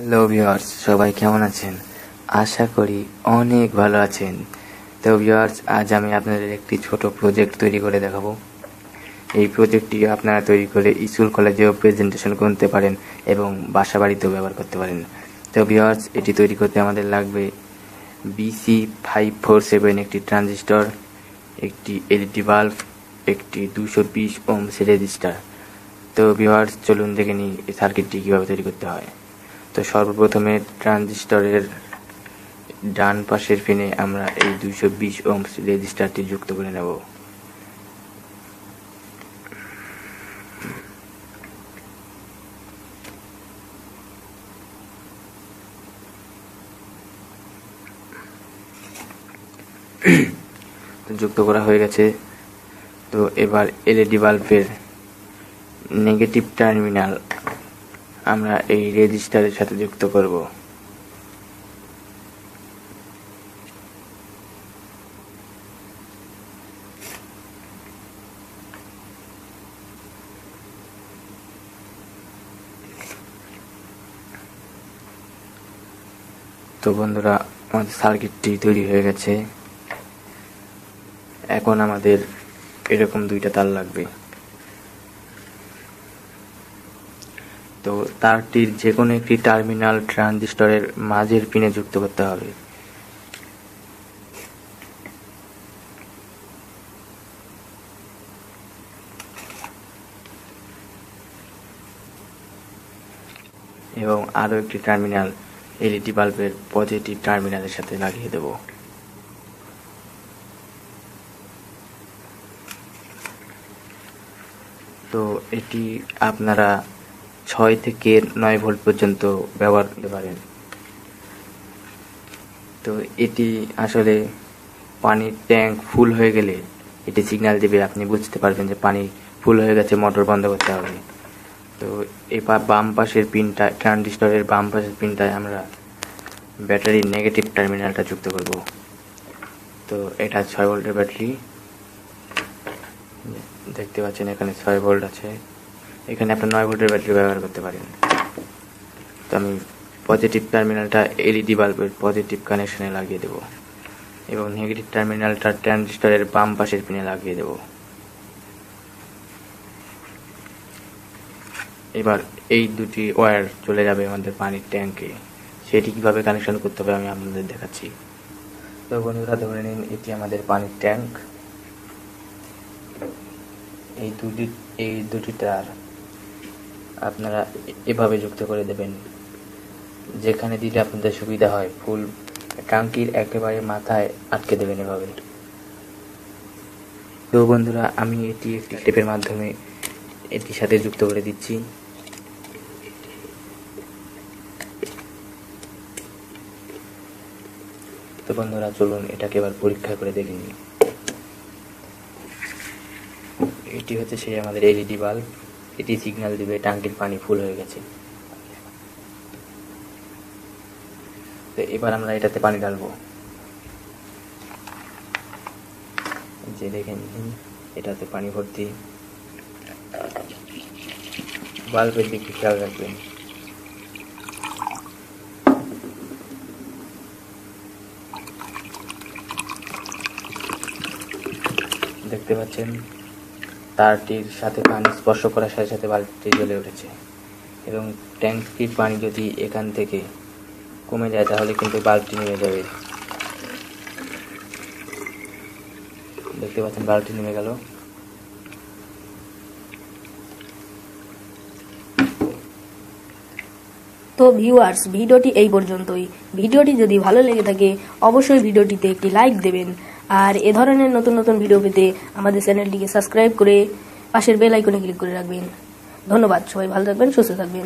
Hello viewers, সবাই কেমন আছেন? আশা করি অনেক ভালো আছেন। তো ভিউয়ার্স, আজ আমি আপনাদের একটি ছোট প্রজেক্ট তৈরি করে দেখাবো। এই প্রজেক্টটি আপনারা তৈরি করে স্কুল কলেজেও প্রেজেন্টেশন করতে পারেন এবং বাসা বাড়িতেও ব্যবহার করতে পারেন। তো ভিউয়ার্স, এটি তৈরি করতে আমাদের লাগবে BC547 একটি ট্রানজিস্টর, একটি এলইডি বাল্ব, একটি 220 ওহমস রেজিস্টার। তো ভিউয়ার্স, চলুন দেখে নিই এই সার্কিটটি কীভাবে তৈরি করতে হয়। তো সর্বপ্রথমে ট্রানজিস্টরের ডান পাশের পিনে আমরা এই 220 ওহমস রেজিস্টারটি যুক্ত করে নেব। তো যুক্ত করা হয়ে গেছে। তো এবার এলইডি বাল্বের নেগেটিভ টার্মিনাল আমরা এই রেজিস্টারের সাথে যুক্ত করব। তো বন্ধুরা, আমাদের সার্কিটটি তৈরি হয়ে গেছে। এখন আমাদের এরকম দুইটা তার লাগবে। তো তারটির যে কোনো একটি টার্মিনাল ট্রানজিস্টরের মাঝের পিনে যুক্ত করতে হবে। এবং আরও একটি টার্মিনাল এলইডি বাল্বের পজিটিভ টার্মিনালের সাথে লাগিয়ে দেব। তো এটি আপনারা 6 থেকে 9 ভোল্ট পর্যন্ত ব্যবহার করতে পারেন। তো এটি আসলে পানির ট্যাঙ্ক ফুল হয়ে গেলে এটি সিগন্যাল দেবে, আপনি বুঝতে পারবেন যে পানি ফুল হয়ে গেছে, মোটর বন্ধ করতে হবে। তো এবার বাম পাশের পিনটা, ট্রানজিস্টরের বাম পাশের পিনটায় আমরা ব্যাটারির নেগেটিভ টার্মিনালটা যুক্ত করব। তো এটা 6 ভোল্টের ব্যাটারি, দেখতে পাচ্ছেন এখানে 6 ভোল্ট আছে। এখানে আপনার 9 ভোল্টের ব্যাটারি ব্যবহার করতে পারেন। তো আমি পজিটিভ টার্মিনালটা এলইডি বাল্বের পজিটিভ কানেকশনে লাগিয়ে দেব এবং নেগেটিভ টার্মিনালটা ট্রানজিস্টরের বাম পাশের পিনে লাগিয়ে দেব। এবার এই দুটি ওয়্যার চলে যাবে আমাদের পানির ট্যাঙ্কে। সেটি কীভাবে কানেকশন করতে হবে আমি আপনাদের দেখাচ্ছি। তো বন্ধুরা, ধরে নিন এটি আমাদের পানির ট্যাঙ্ক। এই দুটি তার আপনারা এভাবে যুক্ত করে দেবেন, যেখানে দিলে আপনাদের সুবিধা হয়। ফুল ট্যাঙ্কির একেবারে মাথায় আটকে দেবেন এভাবে। তো বন্ধুরা, আমি এটি একটি টেপের মাধ্যমে এটির সাথে যুক্ত করে দিচ্ছি। তো বন্ধুরা, চলুন এটাকে এবার পরীক্ষা করে দেখে নিই। এটি হচ্ছে সেই আমাদের এলইডি বাল্ব। এটি সিগন্যাল দিবে ট্যাঙ্কির পানি ফুল হয়ে গেছে। তো এবার আমরা এটাতে পানি ঢালবো। যে দেখেন, এটাতে পানি ভর্তি। বাল্বের দিকে খেয়াল রাখবেন। দেখতে পাচ্ছেন তারটির সাথে পানি স্পর্শ করার সাথে সাথে বাল্বটি জ্বলে উঠেছে। এবং ট্যাঙ্কির পানি যদি এখান থেকে কমে যায় তাহলে কিন্তু বাল্বটি নেমে যাবে। দেখতে পাচ্ছেন বাল্বটি নেমে গেল। তো ভিউয়ার্স, ভিডিওটি এই পর্যন্তই। ভিডিওটি যদি ভালো লেগে থাকে অবশ্যই ভিডিওটিতে একটি লাইক দেবেন। আর এ ধরনের নতুন নতুন ভিডিও পেতে আমাদের চ্যানেলটিকে সাবস্ক্রাইব করে পাশের বেল আইকনে ক্লিক করে রাখবেন। ধন্যবাদ। সবাই ভালো থাকবেন, সুস্থ থাকবেন।